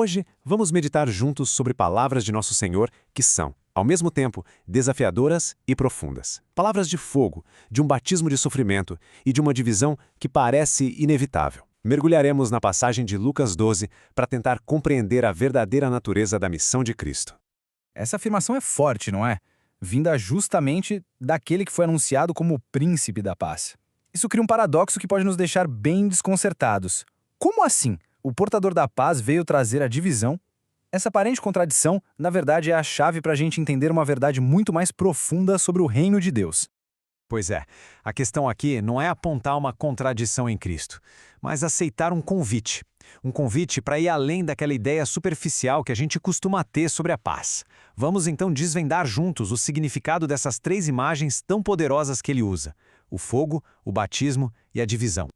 Hoje, vamos meditar juntos sobre palavras de Nosso Senhor que são, ao mesmo tempo, desafiadoras e profundas. Palavras de fogo, de um batismo de sofrimento e de uma divisão que parece inevitável. Mergulharemos na passagem de Lucas 12 para tentar compreender a verdadeira natureza da missão de Cristo. Essa afirmação é forte, não é? Vinda justamente daquele que foi anunciado como o príncipe da paz. Isso cria um paradoxo que pode nos deixar bem desconcertados. Como assim? O portador da paz veio trazer a divisão? Essa aparente contradição, na verdade, é a chave para a gente entender uma verdade muito mais profunda sobre o reino de Deus. Pois é, a questão aqui não é apontar uma contradição em Cristo, mas aceitar um convite. Um convite para ir além daquela ideia superficial que a gente costuma ter sobre a paz. Vamos então desvendar juntos o significado dessas três imagens tão poderosas que ele usa: o fogo, o batismo e a divisão.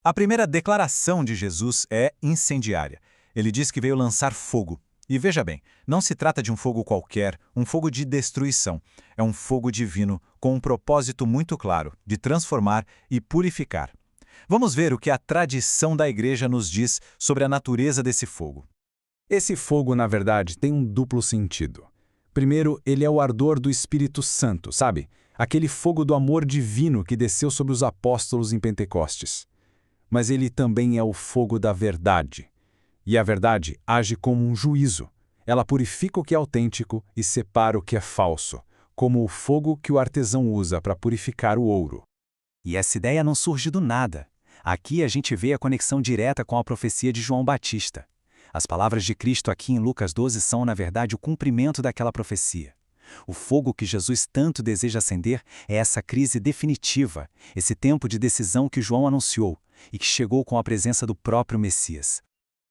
A primeira declaração de Jesus é incendiária. Ele diz que veio lançar fogo. E veja bem, não se trata de um fogo qualquer, um fogo de destruição. É um fogo divino com um propósito muito claro, de transformar e purificar. Vamos ver o que a tradição da igreja nos diz sobre a natureza desse fogo. Esse fogo, na verdade, tem um duplo sentido. Primeiro, ele é o ardor do Espírito Santo, sabe? Aquele fogo do amor divino que desceu sobre os apóstolos em Pentecostes. Mas ele também é o fogo da verdade. E a verdade age como um juízo. Ela purifica o que é autêntico e separa o que é falso, como o fogo que o artesão usa para purificar o ouro. E essa ideia não surge do nada. Aqui a gente vê a conexão direta com a profecia de João Batista. As palavras de Cristo aqui em Lucas 12 são, na verdade, o cumprimento daquela profecia. O fogo que Jesus tanto deseja acender é essa crise definitiva, esse tempo de decisão que João anunciou e que chegou com a presença do próprio Messias.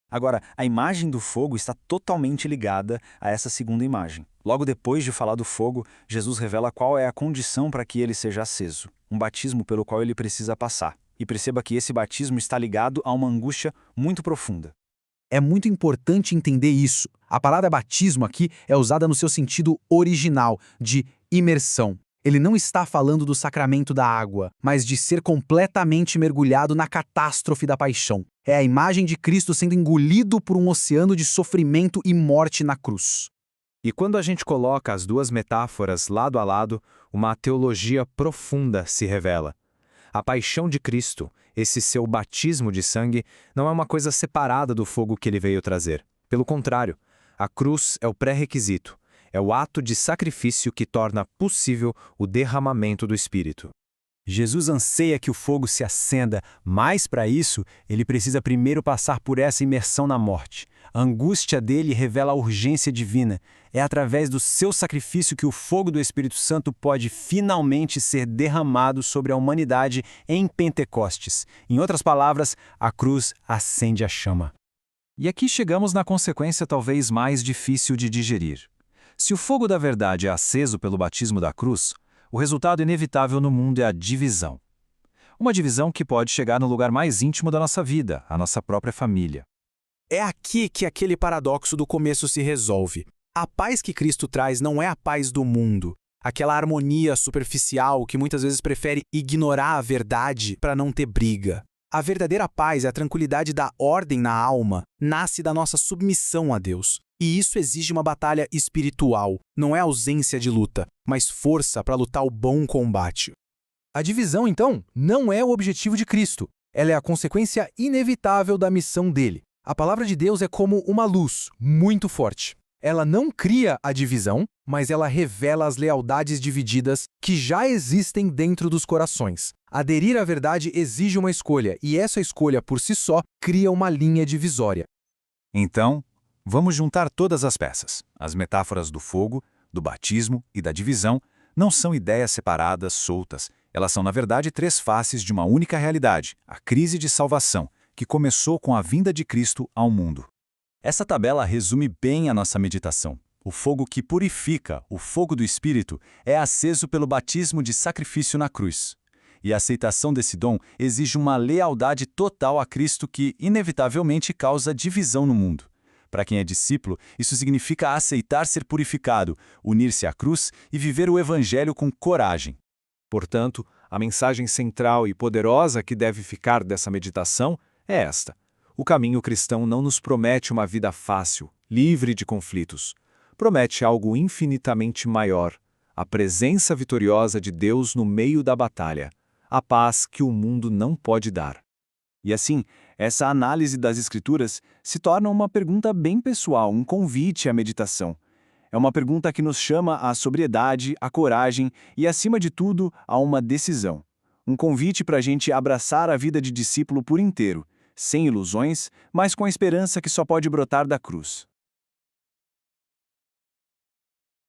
Agora, a imagem do fogo está totalmente ligada a essa segunda imagem. Logo depois de falar do fogo, Jesus revela qual é a condição para que ele seja aceso, um batismo pelo qual ele precisa passar. E perceba que esse batismo está ligado a uma angústia muito profunda. É muito importante entender isso. A palavra batismo aqui é usada no seu sentido original, de imersão. Ele não está falando do sacramento da água, mas de ser completamente mergulhado na catástrofe da paixão. É a imagem de Cristo sendo engolido por um oceano de sofrimento e morte na cruz. E quando a gente coloca as duas metáforas lado a lado, uma teologia profunda se revela. A paixão de Cristo, esse seu batismo de sangue, não é uma coisa separada do fogo que ele veio trazer. Pelo contrário, a cruz é o pré-requisito. É o ato de sacrifício que torna possível o derramamento do Espírito. Jesus anseia que o fogo se acenda, mas para isso, ele precisa primeiro passar por essa imersão na morte. A angústia dele revela a urgência divina. É através do seu sacrifício que o fogo do Espírito Santo pode finalmente ser derramado sobre a humanidade em Pentecostes. Em outras palavras, a cruz acende a chama. E aqui chegamos na consequência talvez mais difícil de digerir. Se o fogo da verdade é aceso pelo batismo da cruz, o resultado inevitável no mundo é a divisão. Uma divisão que pode chegar no lugar mais íntimo da nossa vida, a nossa própria família. É aqui que aquele paradoxo do começo se resolve. A paz que Cristo traz não é a paz do mundo, aquela harmonia superficial que muitas vezes prefere ignorar a verdade para não ter briga. A verdadeira paz é a tranquilidade da ordem na alma, nasce da nossa submissão a Deus. E isso exige uma batalha espiritual, não é ausência de luta, mas força para lutar o bom combate. A divisão, então, não é o objetivo de Cristo. Ela é a consequência inevitável da missão dele. A palavra de Deus é como uma luz muito forte. Ela não cria a divisão, mas ela revela as lealdades divididas que já existem dentro dos corações. Aderir à verdade exige uma escolha, e essa escolha por si só cria uma linha divisória. Então, vamos juntar todas as peças. As metáforas do fogo, do batismo e da divisão não são ideias separadas, soltas. Elas são, na verdade, três faces de uma única realidade, a crise de salvação, que começou com a vinda de Cristo ao mundo. Essa tabela resume bem a nossa meditação. O fogo que purifica, o fogo do Espírito, é aceso pelo batismo de sacrifício na cruz. E a aceitação desse dom exige uma lealdade total a Cristo que, inevitavelmente, causa divisão no mundo. Para quem é discípulo, isso significa aceitar ser purificado, unir-se à cruz e viver o Evangelho com coragem. Portanto, a mensagem central e poderosa que deve ficar dessa meditação é esta. O caminho cristão não nos promete uma vida fácil, livre de conflitos. Promete algo infinitamente maior, a presença vitoriosa de Deus no meio da batalha, a paz que o mundo não pode dar. E assim, essa análise das Escrituras se torna uma pergunta bem pessoal, um convite à meditação. É uma pergunta que nos chama à sobriedade, à coragem e, acima de tudo, a uma decisão. Um convite para a gente abraçar a vida de discípulo por inteiro, sem ilusões, mas com a esperança que só pode brotar da cruz.